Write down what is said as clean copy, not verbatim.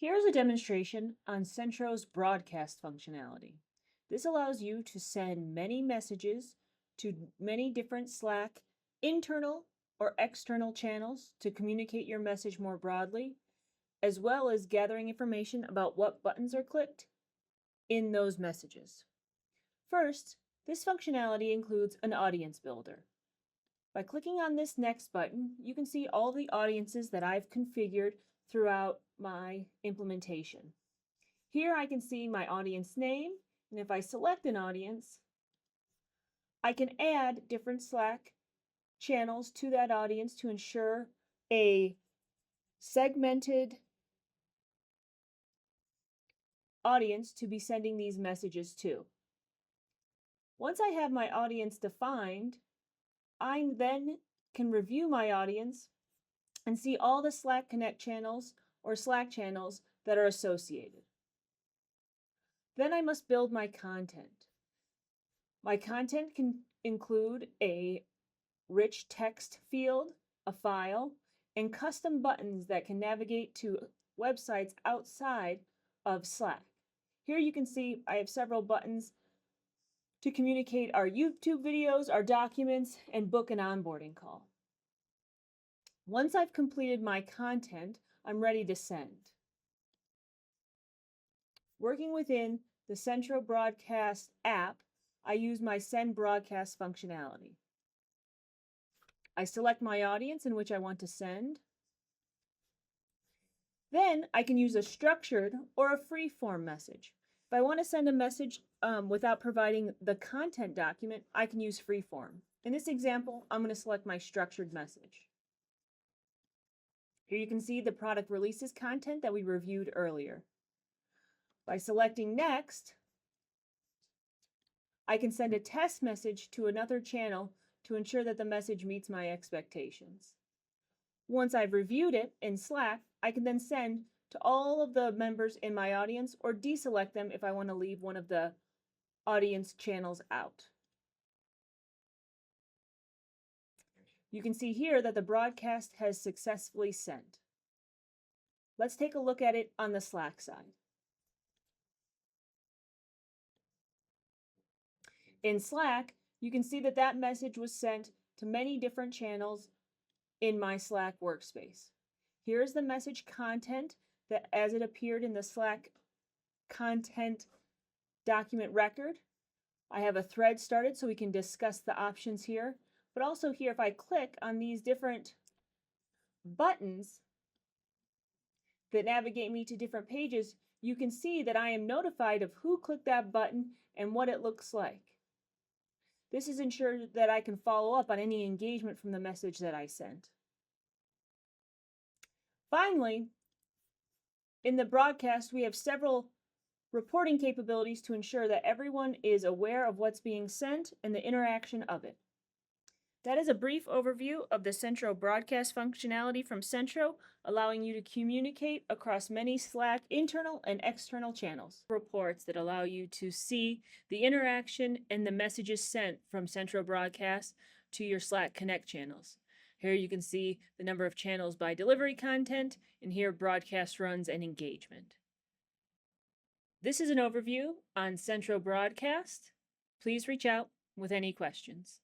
Here's a demonstration on Centro's broadcast functionality. This allows you to send many messages to many different Slack internal or external channels to communicate your message more broadly, as well as gathering information about what buttons are clicked in those messages. First, this functionality includes an audience builder. By clicking on this next button, you can see all the audiences that I've configured throughout my implementation. Here I can see my audience name, and if I select an audience, I can add different Slack channels to that audience to ensure a segmented audience to be sending these messages to. Once I have my audience defined, I then can review my audience and see all the Slack Connect channels or Slack channels that are associated. Then I must build my content. My content can include a rich text field, a file, and custom buttons that can navigate to websites outside of Slack. Here you can see I have several buttons to communicate our YouTube videos, our documents, and book an onboarding call. Once I've completed my content, I'm ready to send. Working within the Centro Broadcast app, I use my Send Broadcast functionality. I select my audience in which I want to send. Then I can use a structured or a free-form message. If I want to send a message without providing the content document, I can use free-form. In this example, I'm going to select my structured message. Here you can see the product releases content that we reviewed earlier. By selecting Next, I can send a test message to another channel to ensure that the message meets my expectations. Once I've reviewed it in Slack, I can then send to all of the members in my audience or deselect them if I want to leave one of the audience channels out. You can see here that the broadcast has successfully sent. Let's take a look at it on the Slack side. In Slack, you can see that that message was sent to many different channels in my Slack workspace. Here's the message content that as it appeared in the Slack content document record. I have a thread started so we can discuss the options here, but also here if I click on these different buttons that navigate me to different pages, you can see that I am notified of who clicked that button and what it looks like. This is ensured that I can follow up on any engagement from the message that I sent. Finally, in the broadcast, we have several reporting capabilities to ensure that everyone is aware of what's being sent and the interaction of it. That is a brief overview of the Centro Broadcast functionality from Centro, allowing you to communicate across many Slack internal and external channels. Reports that allow you to see the interaction and the messages sent from Centro Broadcast to your Slack Connect channels. Here you can see the number of channels by delivery content, and here broadcast runs and engagement. This is an overview on Centro Broadcast. Please reach out with any questions.